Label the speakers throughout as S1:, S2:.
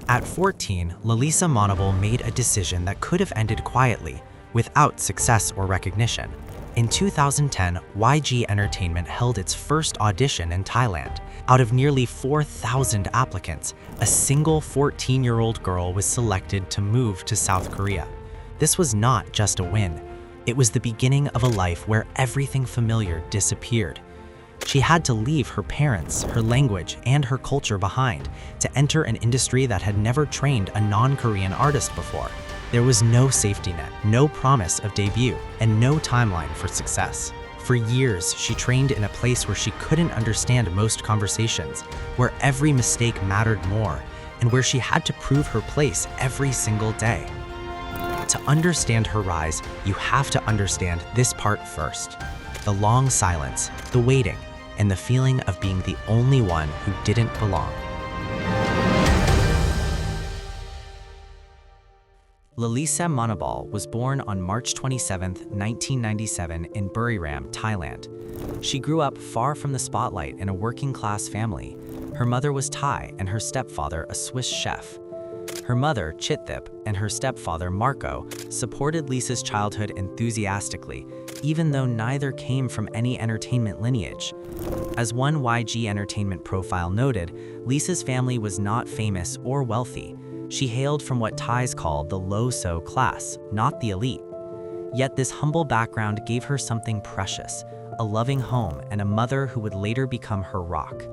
S1: At 14, Lalisa Manobal made a decision that could have ended quietly, without success or recognition. In 2010, YG Entertainment held its first audition in Thailand. Out of nearly 4,000 applicants, a single 14-year-old girl was selected to move to South Korea. This was not just a win. It was the beginning of a life where everything familiar disappeared. She had to leave her parents, her language, and her culture behind to enter an industry that had never trained a non-Korean artist before. There was no safety net, no promise of debut, and no timeline for success. For years, she trained in a place where she couldn't understand most conversations, where every mistake mattered more, and where she had to prove her place every single day. To understand her rise, you have to understand this part first. The long silence, the waiting, and the feeling of being the only one who didn't belong. Lalisa Manobal was born on March 27, 1997 in Buriram, Thailand. She grew up far from the spotlight in a working-class family. Her mother was Thai and her stepfather a Swiss chef. Her mother, Chithip, and her stepfather, Marco, supported Lisa's childhood enthusiastically, even though neither came from any entertainment lineage. As one YG Entertainment profile noted, Lisa's family was not famous or wealthy. She hailed from what Thais call the low-so class, not the elite. Yet this humble background gave her something precious, a loving home and a mother who would later become her rock.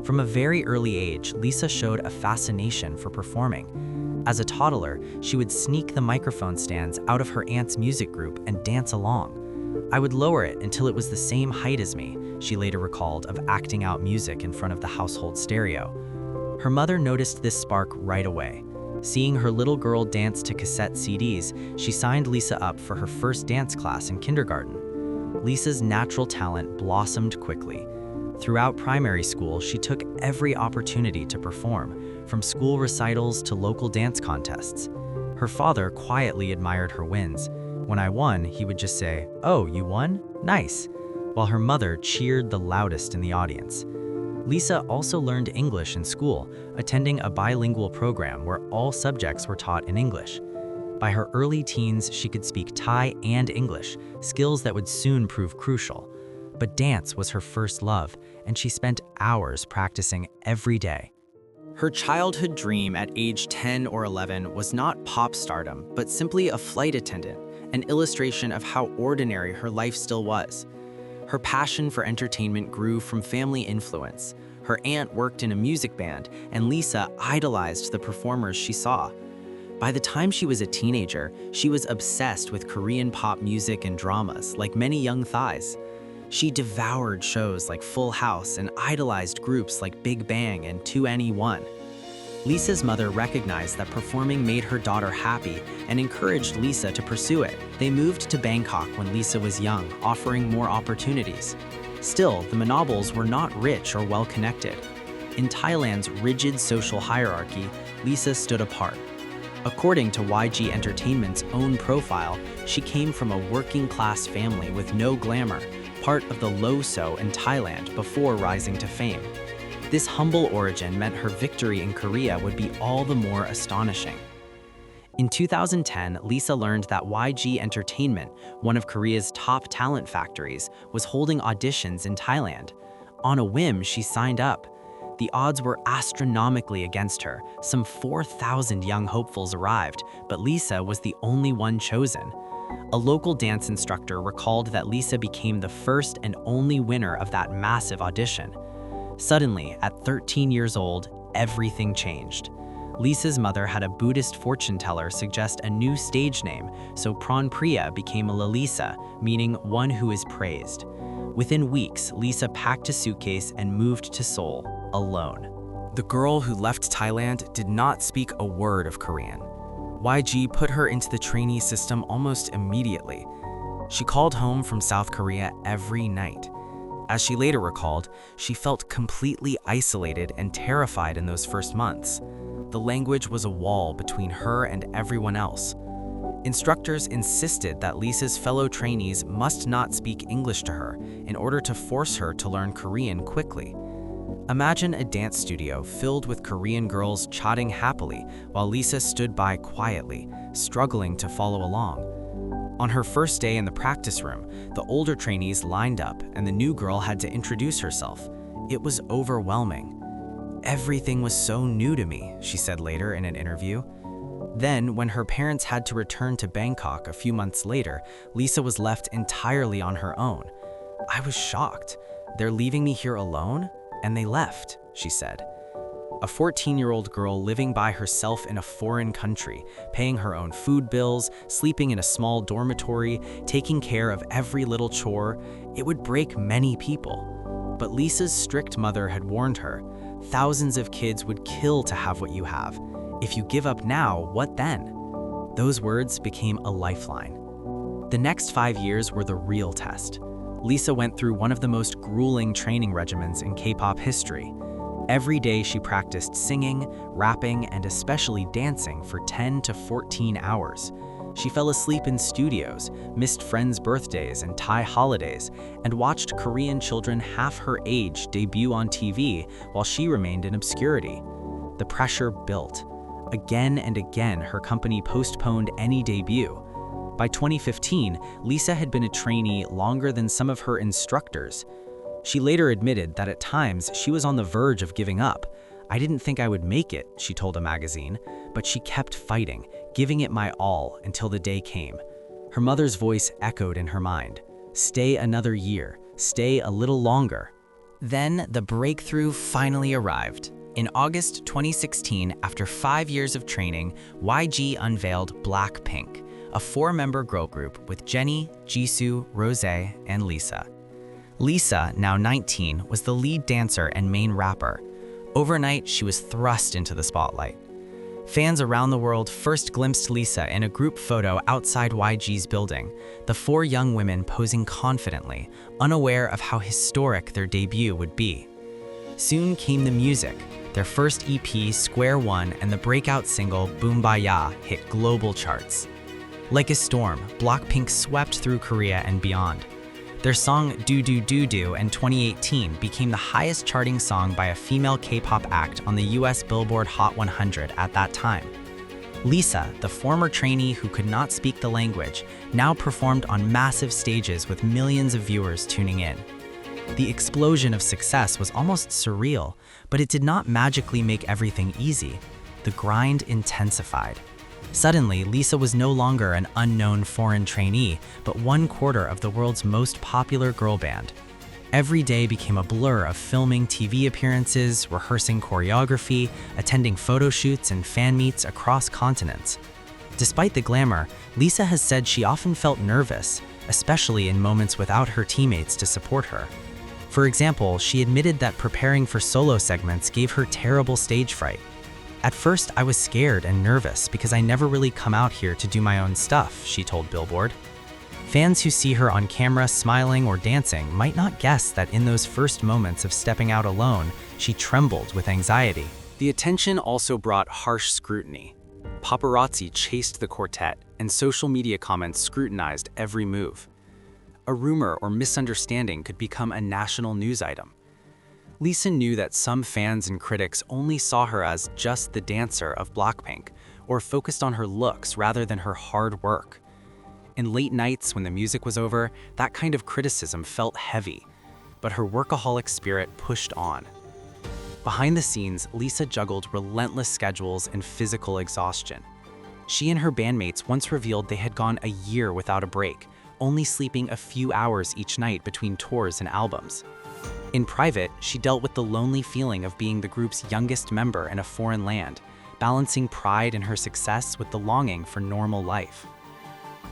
S1: From a very early age, Lisa showed a fascination for performing. As a toddler, she would sneak the microphone stands out of her aunt's music group and dance along. I would lower it until it was the same height as me, she later recalled of acting out music in front of the household stereo. Her mother noticed this spark right away. Seeing her little girl dance to cassette CDs, she signed Lisa up for her first dance class in kindergarten. Lisa's natural talent blossomed quickly. Throughout primary school, she took every opportunity to perform, from school recitals to local dance contests. Her father quietly admired her wins. When I won, he would just say, "Oh, you won? Nice," while her mother cheered the loudest in the audience. Lisa also learned English in school, attending a bilingual program where all subjects were taught in English. By her early teens, she could speak Thai and English, skills that would soon prove crucial. But dance was her first love, and she spent hours practicing every day. Her childhood dream at age 10 or 11 was not pop stardom, but simply a flight attendant, an illustration of how ordinary her life still was. Her passion for entertainment grew from family influence. Her aunt worked in a music band, and Lisa idolized the performers she saw. By the time she was a teenager, she was obsessed with Korean pop music and dramas, like many young Thais. She devoured shows like Full House and idolized groups like Big Bang and 2NE1. Lisa's mother recognized that performing made her daughter happy and encouraged Lisa to pursue it. They moved to Bangkok when Lisa was young, offering more opportunities. Still, the Manobals were not rich or well-connected. In Thailand's rigid social hierarchy, Lisa stood apart. According to YG Entertainment's own profile, she came from a working-class family with no glamour, part of the low-so in Thailand before rising to fame. This humble origin meant her victory in Korea would be all the more astonishing. In 2010, Lisa learned that YG Entertainment, one of Korea's top talent factories, was holding auditions in Thailand. On a whim, she signed up. The odds were astronomically against her. Some 4,000 young hopefuls arrived, but Lisa was the only one chosen. A local dance instructor recalled that Lisa became the first and only winner of that massive audition. Suddenly, at 13 years old, everything changed. Lisa's mother had a Buddhist fortune teller suggest a new stage name, so Pran Priya became a Lalisa, meaning one who is praised. Within weeks, Lisa packed a suitcase and moved to Seoul, alone. The girl who left Thailand did not speak a word of Korean. YG put her into the trainee system almost immediately. She called home from South Korea every night. As she later recalled, she felt completely isolated and terrified in those first months. The language was a wall between her and everyone else. Instructors insisted that Lisa's fellow trainees must not speak English to her in order to force her to learn Korean quickly. Imagine a dance studio filled with Korean girls chatting happily while Lisa stood by quietly, struggling to follow along. On her first day in the practice room, the older trainees lined up and the new girl had to introduce herself. It was overwhelming. "Everything was so new to me," she said later in an interview. Then, when her parents had to return to Bangkok a few months later, Lisa was left entirely on her own. "I was shocked. They're leaving me here alone?" And they left, she said. A 14-year-old girl living by herself in a foreign country, paying her own food bills, sleeping in a small dormitory, taking care of every little chore, it would break many people. But Lisa's strict mother had warned her, "Thousands of kids would kill to have what you have. If you give up now, what then?" Those words became a lifeline. The next 5 years were the real test. Lisa went through one of the most grueling training regimens in K-pop history. Every day she practiced singing, rapping, and especially dancing for 10 to 14 hours. She fell asleep in studios, missed friends' birthdays and Thai holidays, and watched Korean children half her age debut on TV while she remained in obscurity. The pressure built. Again and again, her company postponed any debut. By 2015, Lisa had been a trainee longer than some of her instructors. She later admitted that at times she was on the verge of giving up. "I didn't think I would make it," she told a magazine, but she kept fighting, giving it my all until the day came. Her mother's voice echoed in her mind. "Stay another year, stay a little longer." Then the breakthrough finally arrived. In August 2016, after 5 years of training, YG unveiled Blackpink, a 4-member girl group with Jennie, Jisoo, Rosé, and Lisa. Lisa, now 19, was the lead dancer and main rapper. Overnight, she was thrust into the spotlight. Fans around the world first glimpsed Lisa in a group photo outside YG's building, the 4 young women posing confidently, unaware of how historic their debut would be. Soon came the music. Their first EP, Square One, and the breakout single, Boombayah, hit global charts. Like a storm, Blackpink swept through Korea and beyond. Their song Do Do Do Do in 2018 became the highest charting song by a female K-pop act on the US Billboard Hot 100 at that time. Lisa, the former trainee who could not speak the language, now performed on massive stages with millions of viewers tuning in. The explosion of success was almost surreal, but it did not magically make everything easy. The grind intensified. Suddenly, Lisa was no longer an unknown foreign trainee, but 1/4 of the world's most popular girl band. Every day became a blur of filming TV appearances, rehearsing choreography, attending photo shoots and fan meets across continents. Despite the glamour, Lisa has said she often felt nervous, especially in moments without her teammates to support her. For example, she admitted that preparing for solo segments gave her terrible stage fright. "At first, I was scared and nervous because I never really come out here to do my own stuff," she told Billboard. Fans who see her on camera smiling or dancing might not guess that in those first moments of stepping out alone, she trembled with anxiety. The attention also brought harsh scrutiny. Paparazzi chased the quartet, and social media comments scrutinized every move. A rumor or misunderstanding could become a national news item. Lisa knew that some fans and critics only saw her as just the dancer of Blackpink, or focused on her looks rather than her hard work. In late nights when the music was over, that kind of criticism felt heavy, but her workaholic spirit pushed on. Behind the scenes, Lisa juggled relentless schedules and physical exhaustion. She and her bandmates once revealed they had gone a year without a break, only sleeping a few hours each night between tours and albums. In private, she dealt with the lonely feeling of being the group's youngest member in a foreign land, balancing pride in her success with the longing for normal life.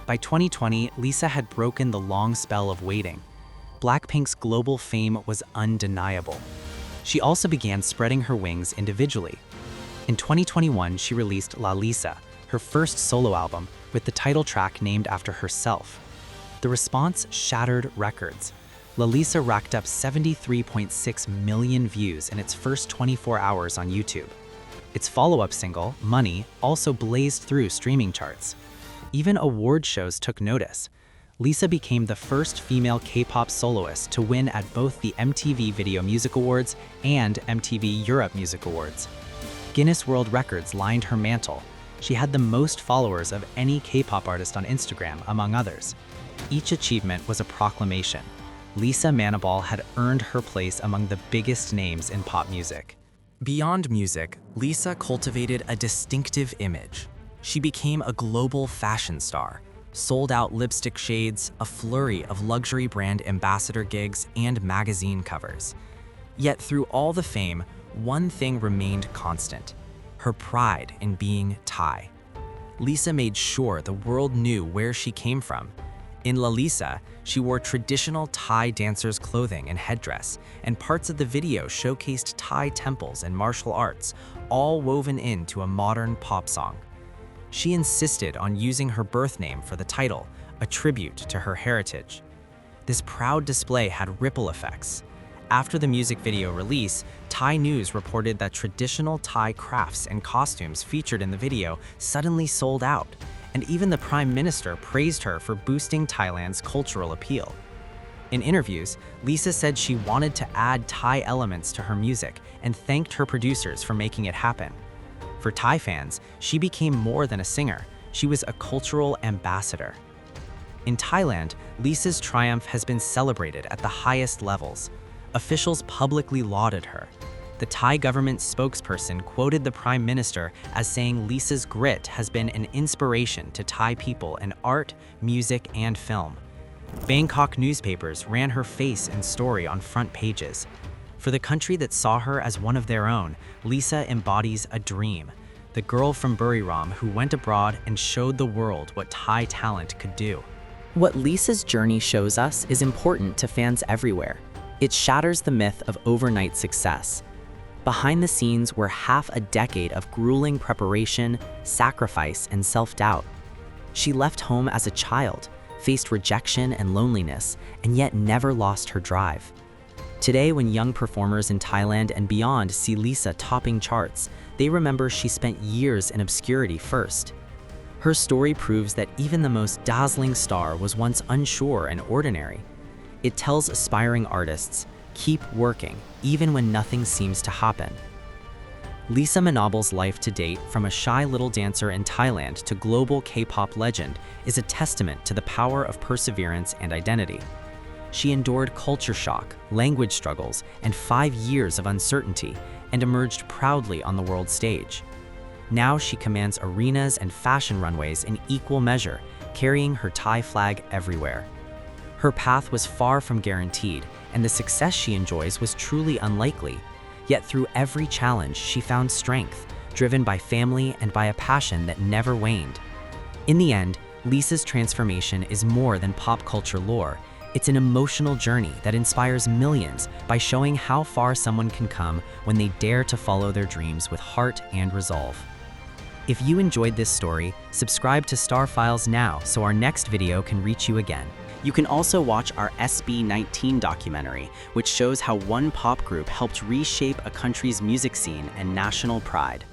S1: By 2020, Lisa had broken the long spell of waiting. Blackpink's global fame was undeniable. She also began spreading her wings individually. In 2021, she released LALISA, her first solo album, with the title track named after herself. The response shattered records. LALISA racked up 73.6 million views in its first 24 hours on YouTube. Its follow-up single, Money, also blazed through streaming charts. Even award shows took notice. Lisa became the first female K-pop soloist to win at both the MTV Video Music Awards and MTV Europe Music Awards. Guinness World Records lined her mantle. She had the most followers of any K-pop artist on Instagram, among others. Each achievement was a proclamation. Lalisa Manobal had earned her place among the biggest names in pop music. Beyond music, Lisa cultivated a distinctive image. She became a global fashion star, sold out lipstick shades, a flurry of luxury brand ambassador gigs, and magazine covers. Yet through all the fame, one thing remained constant: her pride in being Thai. Lisa made sure the world knew where she came from. In Lalisa, she wore traditional Thai dancers' clothing and headdress, and parts of the video showcased Thai temples and martial arts, all woven into a modern pop song. She insisted on using her birth name for the title, a tribute to her heritage. This proud display had ripple effects. After the music video release, Thai news reported that traditional Thai crafts and costumes featured in the video suddenly sold out, and even the Prime Minister praised her for boosting Thailand's cultural appeal. In interviews, Lisa said she wanted to add Thai elements to her music and thanked her producers for making it happen. For Thai fans, she became more than a singer. She was a cultural ambassador. In Thailand, Lisa's triumph has been celebrated at the highest levels. Officials publicly lauded her. The Thai government spokesperson quoted the Prime Minister as saying Lisa's grit has been an inspiration to Thai people in art, music, and film. Bangkok newspapers ran her face and story on front pages. For the country that saw her as one of their own, Lisa embodies a dream. The girl from Buriram who went abroad and showed the world what Thai talent could do.
S2: What Lisa's journey shows us is important to fans everywhere. It shatters the myth of overnight success. Behind the scenes were half a decade of grueling preparation, sacrifice, and self-doubt. She left home as a child, faced rejection and loneliness, and yet never lost her drive. Today, when young performers in Thailand and beyond see Lisa topping charts, they remember she spent years in obscurity first. Her story proves that even the most dazzling star was once unsure and ordinary. It tells aspiring artists, keep working, even when nothing seems to happen. Lalisa Manobal's life to date, from a shy little dancer in Thailand to global K-pop legend, is a testament to the power of perseverance and identity. She endured culture shock, language struggles, and 5 years of uncertainty, and emerged proudly on the world stage. Now she commands arenas and fashion runways in equal measure, carrying her Thai flag everywhere. Her path was far from guaranteed, and the success she enjoys was truly unlikely. Yet through every challenge, she found strength, driven by family and by a passion that never waned. In the end, Lisa's transformation is more than pop culture lore. It's an emotional journey that inspires millions by showing how far someone can come when they dare to follow their dreams with heart and resolve. If you enjoyed this story, subscribe to Star Files now so our next video can reach you again. You can also watch our SB19 documentary, which shows how one pop group helped reshape a country's music scene and national pride.